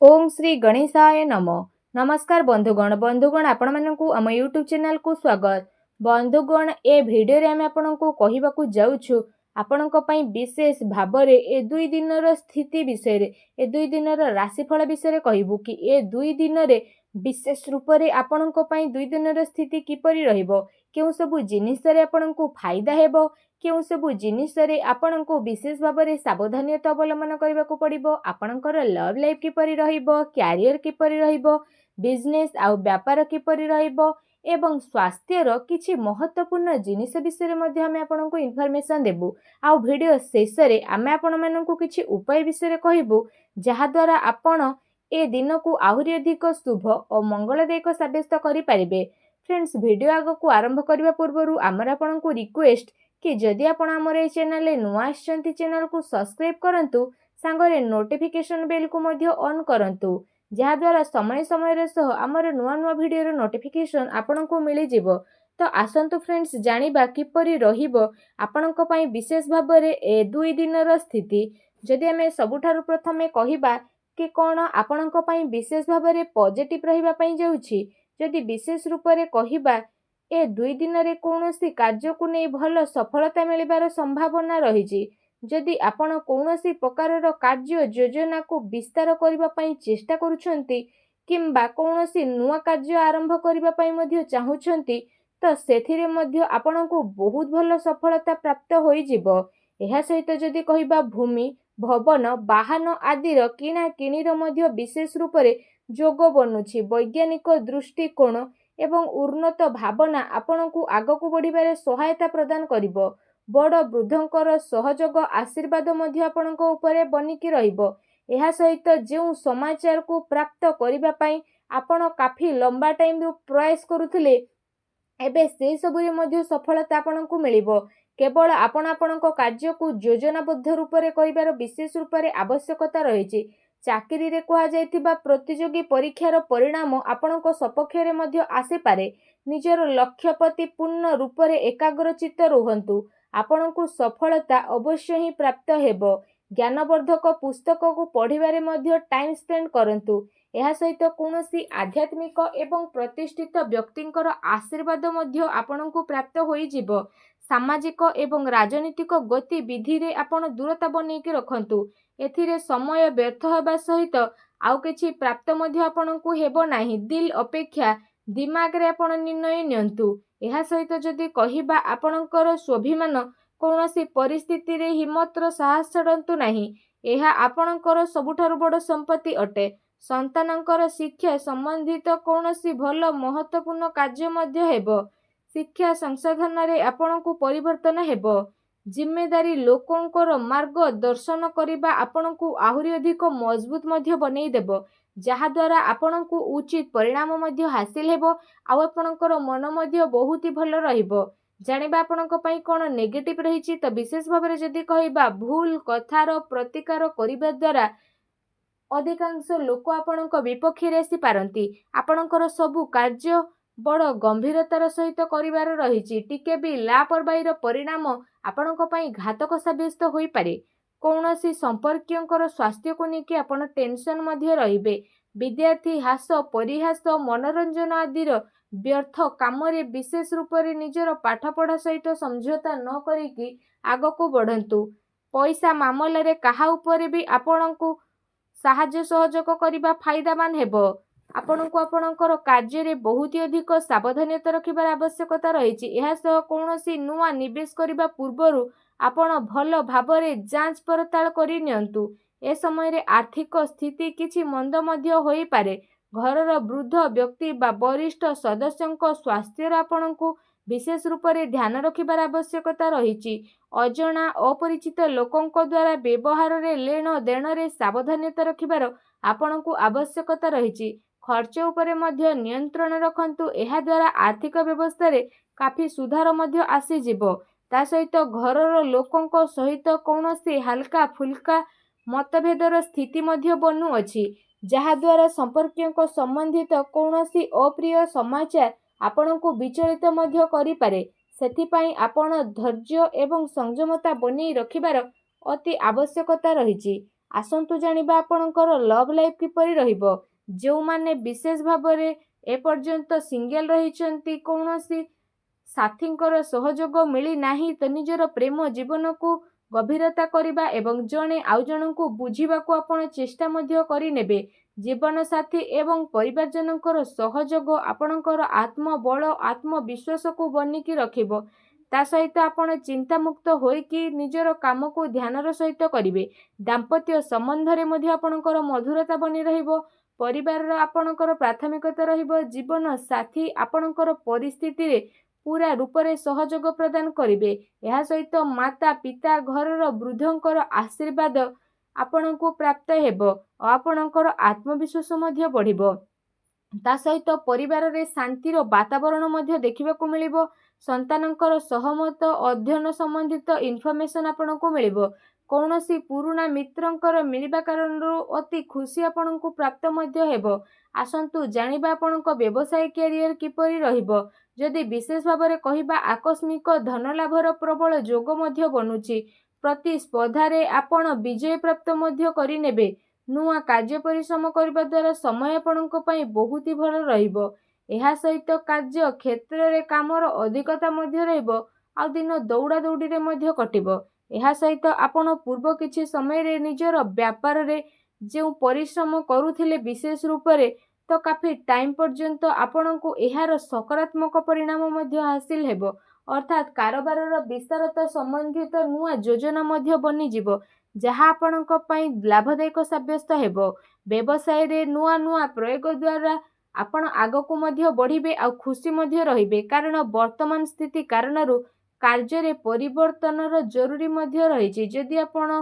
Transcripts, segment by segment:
ओम श्री गणेशाय नमः। नमस्कार बंधुगण आपण मानकु आम यूट्यूब चैनल को स्वागत। बंधुगण ए भिडियो रे आम आपनकु कहिबाकु जाउछु आपनक पई विशेष भाबरे ए 2 दिनर स्थिति विषय रे ए 2 दिनर राशिफल विषय रे कहिबु कि ए 2 दिन रे विशेष रूप रे आपनक पई 2 दिनर स्थिति किपरि रहिबो, केउ सब जिनिस रे आपनकु फायदा हेबो, केउ सब जिनिस रे आपनकु विशेष भाबरे सावधानीता अवलंबन करबाकू पड़िबो, आपनकर लव लाइफ किपरि रहिबो, कैरियर किपरि रहिबो, बिजनेस आउ व्यापार किपरि रहिबो एवं स्वास्थ्यर किछि महत्वपूर्ण जिनिस विषय मध्ये आमे आपनकु इन्फॉर्मेशन देबु। आउ वीडियो शेष रे आमे आपण मानकु किछि उपाय विषय कहबु जहा द्वारा आपण ए दिन को आहुरी अधिक शुभ और मंगलदायक साब्यस्त करि पारिबे। फ्रेंड्स, वीडियो आग को आरंभ करबा पूर्वरु आमर आपनकु रिक्वेस्ट कि जदि आपण हमर ए चैनल रे नुआ आछंती चैनल को सब्सक्राइब करंतु, सांगरे नोटिफिकेशन बेल को मध्ये ऑन करंतु, जहा द्वारा समय समय रे सह हमर नुआ नुआ वीडियो रो नोटिफिकेशन आपनकु मिलि जिवो। तो आसंतु फ्रेंड्स, जानिबा किपरि रहिबो आपनक पई विशेष भाबरे ए 2 दिनर स्थिति। जदि हमें सबुठारु प्रथमे कहिबा कि कोन आपनक पई विशेष भाबरे पॉजिटिव रहिबा पई जाउछि, जदि विशेष रूप रे कहिबा ए 2 दिन रे कोनोसी कार्य को नै भल सफलता मिलिबार संभावना रहिछि। जदि आपण कोनोसी प्रकारर कार्य योजना को विस्तार करिबा पई चेष्टा करूछंती किंबा कोनोसी नुआ कार्य आरंभ करिबा पई मध्ये चाहुछंती, तो सेथिरे मध्ये आपणको बहुत भल सफलता प्राप्त होई जिवो। एहा सहित जदि कहिबा भूमि भवन वाहन आदिर किना किणीर मध्ये विशेष रूप रे जोग बनुछि। वैज्ञानिक दृष्टिकोण एवं उन्नत भावना आपणकु आगकु बढ़िबारे सहायता प्रदान करिवो। बड़ वृद्धंकर सहयोग आशीर्वाद मध्ये आपणक उपरे बनिकी रहिबो। एहा सहित जेउ समाचार को प्राप्त करिबा पई आपण काफी लंबा टाइम रु प्रयास करुथिले, एबे से सबुरे मध्ये सफलता आपणकु मिलिबो। केवल आपण आपणक कार्य को योजनाबद्ध रूप रे करिबार विशेष रूप रे आवश्यकता रहिछि। चाकरी रे कहा जायतिबा प्रतियोगी परीक्षार परिणाम आपणक सपक्ष रे मध्ये आसी पारे। निजर लक्ष्य प्रति पूर्ण रूप रे एकाग्रचित्त रुहंतु, आपणकु सफलता अवश्य ही प्राप्त हेबो। ज्ञानवर्धक पुस्तक को पढ़िबारे मध्ये टाइम स्पेंड करंतु। एहा सहित कोनोसी आध्यात्मिक एवं प्रतिष्ठित व्यक्तिंकर आशीर्वाद मध्ये आपणकु प्राप्त होई जिवो। सामाजिक एवं राजनीतिक गतिविधि रे आपण दूरता बनेकी रखंतु। एथिरे समय व्यर्थ होबा सहित आउ किछि प्राप्त मध्ये आपणकु हेबो नाही। दिल अपेक्षा दिमाग रे आपण निर्णय नियंतु। एहा सहित जदि कहिबा आपणकर स्वाभिमान कोनोसी परिस्थिति रे हिम्मतर साहस छडंतु नाही। एहा आपणकर सबुठारु बड़ संपत्ति अटे। संतानकर शिक्षा संबंधित कोनोसी भल महत्वपूर्ण कार्य मध्ये हेबो। शिक्षा संसाधन रे आपणकु परिवर्तन हेबो। जिम्मेदारी लोकंकर मार्ग दर्शन करिबा आपणकु आहुरी अधिक मजबूत मध्ये बनै देबो, जहा द्वारा आपणकु उचित परिणाम मध्ये हासिल हेबो। आ आपणकर मन मध्ये बहुत ही भल रहिबो। जानिबा आपणक पई कोन नेगेटिव रहिछि, त विशेष भाबरे जदि कहिबा भूल कथार प्रतिकार करिबा द्वारा अधिकांश लोक आपणक विपक्ष रे आसी पारंती। आपणकर सबु कार्य बड़ गंभीरतार सहित करिवार रहिछि। टिके भी लापरवाहीर परिणाम आपणक पई घातक साब्यस्त होई पारे। कौनसी संपर्कियंकर स्वास्थ्य को नेकी आपण टेंशन मध्ये रहिबे। विद्यार्थी हास परिहास मनोरंजन आदिर व्यर्थ काम रे विशेष रूप रे निजर पाठपढ़ा सहित समझौता न करिकी आगको बढ़ंतु। पैसा मामला रे काहा उपरे भी आपणकु साहाय्य सहयोग करिबा फायदामान हेबो। आपणकु आपणकर कार्य रे बहुत अधिक सावधानता रखिबार आवश्यकता रहिछि। एहा सह कोनोसी नुआ निवेश करिबा पूर्वरु आपण भल भाबरे जांच पड़ताल करि नियंतु। ए समय रे आर्थिक स्थिति किछि मंद मध्ये होई पारे। घरर वृद्ध व्यक्ति बा वरिष्ठ सदस्यंक स्वास्थ्य आपणकु विशेष रूप रे ध्यान रखिबार आवश्यकता रहिछि। अजणा अपरिचित लोकंक द्वारा व्यवहार रे लेन देन रे सावधानता रखिबार आपणकु आवश्यकता रहिछि। खर्च उपरे मध्ये नियंत्रण रखंतु। एहा द्वारा आर्थिक व्यवस्था रे काफी सुधार मध्ये आसी जिवो। ता सहित घरर लोकंक सहित कोनोसी हल्का फुल्का मतभेदर स्थिति मध्ये बनु अछि, जहा द्वारा संपर्कियंक संबंधित कोनोसी अप्रिय समाचार आपणकु विचलित मध्ये करि पारे। सेथिपाई आपण धैर्य एवं संयमता बनै रखिबार अति आवश्यकता रहिछि। आसंतु जानिबा आपणकर लव लाइफ किपरि रहिबो। जोमाने विशेष भाबरे एपर्यंत सिंगल रहिचंती कौनसी साथींकर सहयोग मिली नाही तो निजर प्रेम जीवन को गभीरता करिबा एवं जणे आउ जणको बुझिबाको आपण चेष्टा मध्य करिनेबे। जीवन साथी एवं परिवारजनकर सहयोग आपणकर आत्मबल आत्मविश्वास को बनिकी रखिबो। ता सहित आपण चिंतामुक्त होइकी निजर काम को ध्यानर सहित करिवे। दाम्पत्य संबंधरे मध्य आपणकर मधुरता बनी रहिबो। परिवार आपणकर प्राथमिकता रहिबो। जीवन साथी आपणकर परिस्थिति रे पूरा रूपरे सहयोग प्रदान करिवे। यह सहित माता पिता घरर वृद्धंकर आशीर्वाद आपणको प्राप्त हेबो और आपणकर आत्मविश्वास मध्य बढ़िबो। ता सहित परिवार रे शांतिर वातावरण मध्य देखिबाकू मिलिबो। संतानंकर सहमत अध्ययन संबंधित इनफॉरमेशन आपणको मिलिबो। कौनसी पुराना मित्रंकर मिलिबा कारणरू अति खुशी आपणको प्राप्त मध्य हेबो। आसंतु जानिबा आपणको व्यवसाय कैरियर किपरि रहिबो। जदि विशेष भाବରେ କହିବା आकस्मिक धन लाभर प्रबल जोग मध्य बनुची। प्रतिस्पर्धारे आपण विजय प्राप्त मध्य करिनेबे। नुआ कार्य परिश्रम करबा द्वारा समय आपणको पई बहुत ही भल रहिबो। एहा सहित कार्य क्षेत्र रे कामर अधिकता मध्य रहिबो। आ दिन दौड़ा दौड़ी रे मध्य कटिबो। एहा सहित आपण पूर्व किछि समय रे निजर व्यापार रे जे परिश्रम करूथिले विशेष रूप रे तो काफी टाइम पर्यंत आपणको एहार सकारात्मक परिणाम मध्य हासिल हेबो। अर्थात कारोबारर विस्तारता संबंधित नुआ योजना मध्य बनी जिवो जहाँ आपणको पई लाभदायक साब्यस्त हेबो। व्यवसाय रे नुआ नुआ प्रयोग द्वारा आपण आगको मध्य बढ़िबे आ खुशी मध्य रहिबे। कारण वर्तमान स्थिति कारणरू कार्य रे परिवर्तनर जरूरी मध्य रहिछि। जदि आपण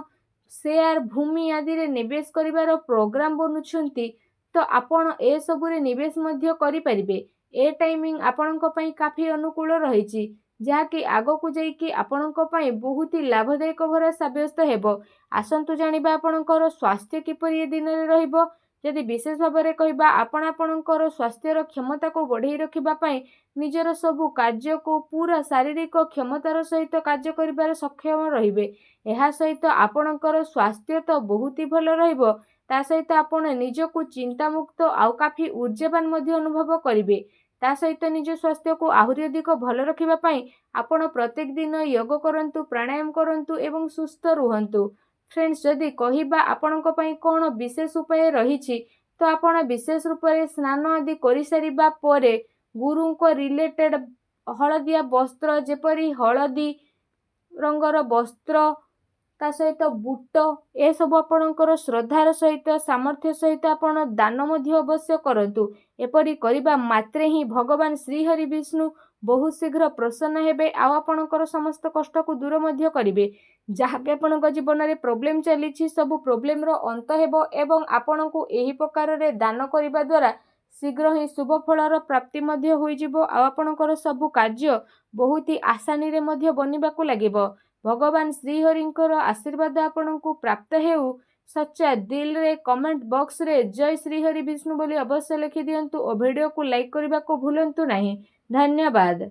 शेयर भूमि आदि रे निवेश करिवार प्रोग्राम बनुछंती तो आपण ए सबुरे निवेश मध्य करि परिबे। ए टाइमिंग आपणको पई काफी अनुकूल रहिछि जहाँकि आगको जाइकी आपणको पई बहुत ही लाभदायक भरा साब्यस्त हेबो। आसंतु जानिबा आपणकर स्वास्थ्य किपरि ए दिन रे रहिबो। यदि विशेष भाବରେ କହିବା ଆପଣ ଆପଣଙ୍କର ସ୍ୱାସ୍ଥ୍ୟର କ୍ଷମତାକୁ ବଢ଼େଇ ରଖିବା ପାଇଁ ନିଜର ସବୁ କାର୍ଯ୍ୟକୁ ପୁରା ଶାରୀରିକ କ୍ଷମତାର ସହିତ କାର୍ଯ୍ୟ କରିବାରେ ସକ୍ଷମ ରହିବେ। ଏହା ସହିତ ଆପଣଙ୍କର ସ୍ୱାସ୍ଥ୍ୟ ତ ବହୁତ ହି ଭଲ ରହିବ। ତା ସହିତ ଆପଣ ନିଜକୁ ଚିନ୍ତାମୁକ୍ତ ଆଉ କାଫି ऊर्जावान ମଧ୍ୟ ଅନୁଭବ କରିବେ। ତା ସହିତ ନିଜ ସ୍ୱାସ୍ଥ୍ୟକୁ ଆହୁରି ଅଧିକ ଭଲ ରଖିବା ପାଇଁ ଆପଣ ପ୍ରତ୍ୟେକ ଦିନ ଯୋଗ କରନ୍ତୁ, ପ୍ରାଣାୟାମ କରନ୍ତୁ ଏବଂ ସୁସ୍ଥ ରୁହନ୍ତୁ। फ्रेंड्स जदि कहवा आपणको पई कोन विशेष उपाय रहिछि तो आपण विशेष रूप से स्नान आदि करि सारिबा परे गुरु को रिलेटेड हलदिया वस्त्र जेपरी हलदी रंगर वस्त्र ता सहित बूट ए सब आपणकर श्रद्धार सहित सामर्थ्य सहित आपण दान मध्य अवश्य करंतु। एपरी करिबा मात्रे ही भगवान श्री हरि विष्णु बहुत शीघ्र प्रसन्न हेबे आ आपणकर समस्त कष्ट को दूर मध्य करिवे। जहाँ भी आपणक जीवन में प्रोब्लेम चली सब प्रोब्लेम रो अंत हेबो एवं आपणको एही प्रकार रे दान करिबा द्वारा शीघ्र ही शुभ फलर प्राप्ति मध्य होई जिवो आ आपणकर सब कार्य बहुत ही आसानी रे मध्य बनिबाकू लागिबो। भगवान श्री हरिंकर आशीर्वाद आपणको प्राप्त हेउ। सच्चा दिल रे कमेंट बॉक्स रे जय श्री हरि विष्णु बोली अवश्य लिखि दियंतु और वीडियो को लाइक करबा को भूलंतु नहीं। धन्यवाद।